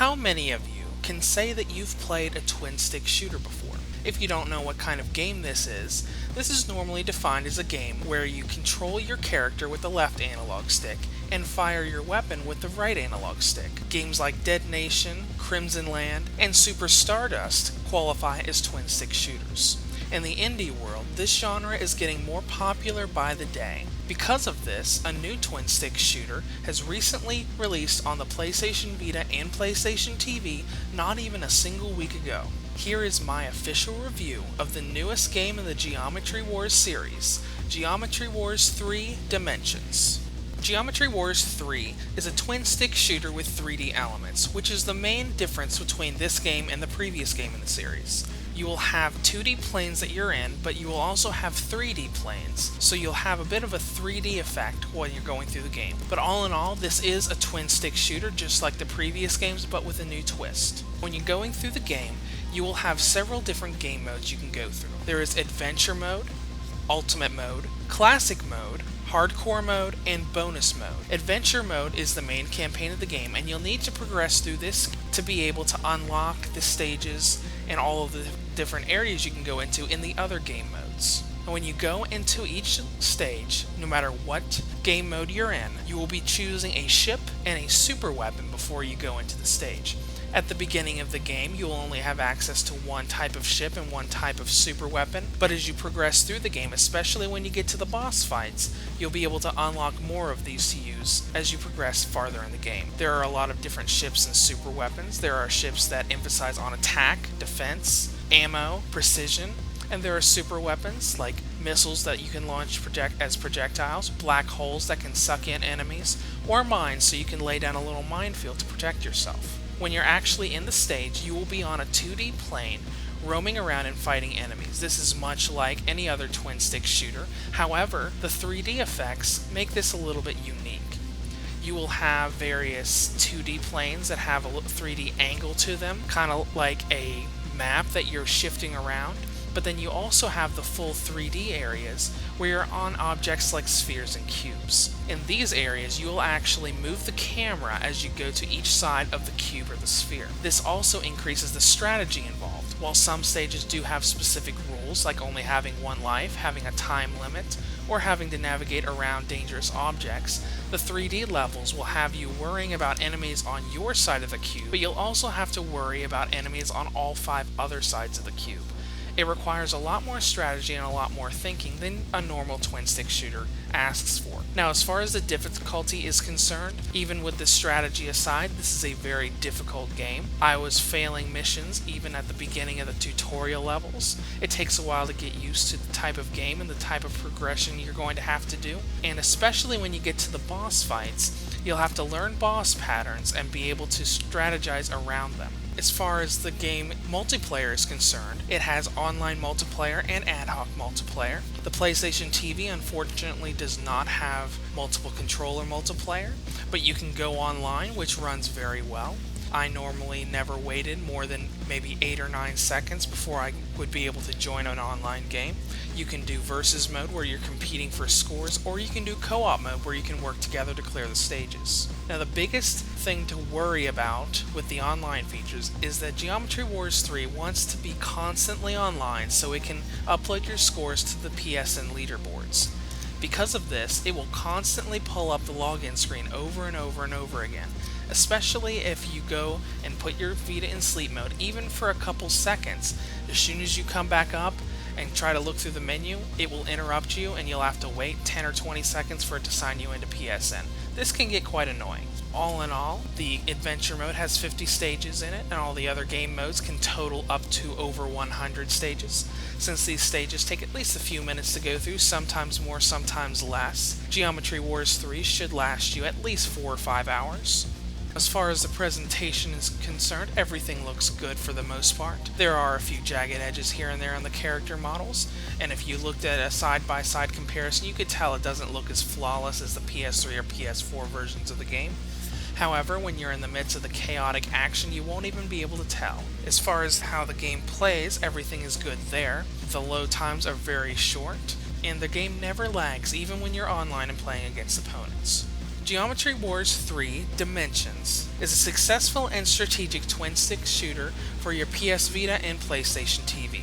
How many of you can say that you've played a twin-stick shooter before? If you don't know what kind of game this is normally defined as a game where you control your character with the left analog stick and fire your weapon with the right analog stick. Games like Dead Nation, Crimson Land, and Super Stardust qualify as twin-stick shooters. In the indie world, this genre is getting more popular by the day. Because of this, a new twin-stick shooter has recently released on the PlayStation Vita and PlayStation TV not even a single week ago. Here is my official review of the newest game in the Geometry Wars series, Geometry Wars 3 Dimensions. Geometry Wars 3 is a twin-stick shooter with 3D elements, which is the main difference between this game and the previous game in the series. You will have 2D planes that you're in, but you will also have 3D planes, so you'll have a bit of a 3D effect while you're going through the game. But all in all, this is a twin-stick shooter just like the previous games, but with a new twist. When you're going through the game, you will have several different game modes you can go through. There is Adventure Mode, Ultimate Mode, Classic Mode, Hardcore Mode, and Bonus Mode. Adventure Mode is the main campaign of the game, and you'll need to progress through this to be able to unlock the stages and all of the different areas you can go into in the other game modes. And when you go into each stage, no matter what game mode you're in, you will be choosing a ship and a super weapon before you go into the stage. At the beginning of the game, you will only have access to one type of ship and one type of super weapon, but as you progress through the game, especially when you get to the boss fights, you'll be able to unlock more of these to use as you progress farther in the game. There are a lot of different ships and super weapons. There are ships that emphasize on attack, defense, ammo, precision, and there are super weapons like missiles that you can launch as projectiles, black holes that can suck in enemies, or mines so you can lay down a little minefield to protect yourself. When you're actually in the stage, you will be on a 2D plane, roaming around and fighting enemies. This is much like any other twin-stick shooter. However, the 3D effects make this a little bit unique. You will have various 2D planes that have a 3D angle to them, kind of like a map that you're shifting around. But then you also have the full 3D areas where you're on objects like spheres and cubes. In these areas, you will actually move the camera as you go to each side of the cube or the sphere. This also increases the strategy involved. While some stages do have specific rules, like only having one life, having a time limit, or having to navigate around dangerous objects, the 3D levels will have you worrying about enemies on your side of the cube, but you'll also have to worry about enemies on all 5 other sides of the cube. It requires a lot more strategy and a lot more thinking than a normal twin-stick shooter asks for. Now, as far as the difficulty is concerned, even with the strategy aside, this is a very difficult game. I was failing missions even at the beginning of the tutorial levels. It takes a while to get used to the type of game and the type of progression you're going to have to do, and especially when you get to the boss fights, you'll have to learn boss patterns and be able to strategize around them. As far as the game multiplayer is concerned, it has online multiplayer and ad hoc multiplayer. The PlayStation TV unfortunately does not have multiple controller multiplayer, but you can go online, which runs very well. I normally never waited more than maybe 8 or 9 seconds before I would be able to join an online game. You can do versus mode where you're competing for scores, or you can do co-op mode where you can work together to clear the stages. Now, the biggest thing to worry about with the online features is that Geometry Wars 3 wants to be constantly online so it can upload your scores to the PSN leaderboards. Because of this, it will constantly pull up the login screen over and over and over again, especially if you go and put your Vita in sleep mode, even for a couple seconds. As soon as you come back up and try to look through the menu, it will interrupt you and you'll have to wait 10 or 20 seconds for it to sign you into PSN. This can get quite annoying. All in all, the adventure mode has 50 stages in it, and all the other game modes can total up to over 100 stages. Since these stages take at least a few minutes to go through, sometimes more, sometimes less, Geometry Wars 3 should last you at least 4 or 5 hours. As far as the presentation is concerned, everything looks good for the most part. There are a few jagged edges here and there on the character models, and if you looked at a side-by-side comparison, you could tell it doesn't look as flawless as the PS3 or PS4 versions of the game. However, when you're in the midst of the chaotic action, you won't even be able to tell. As far as how the game plays, everything is good there. The load times are very short, and the game never lags even when you're online and playing against opponents. Geometry Wars 3 Dimensions is a successful and strategic twin-stick shooter for your PS Vita and PlayStation TV.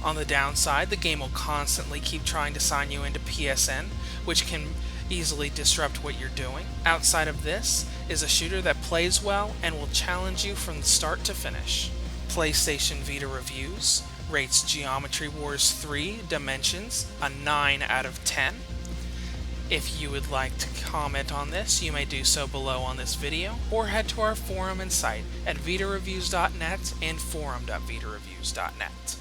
On the downside, the game will constantly keep trying to sign you into PSN, which can easily disrupt what you're doing. Outside of this is a shooter that plays well and will challenge you from start to finish. PlayStation Vita Reviews rates Geometry Wars 3 Dimensions a 9 out of 10. If you would like to comment on this, you may do so below on this video, or head to our forum and site at vitareviews.net and forum.vitareviews.net.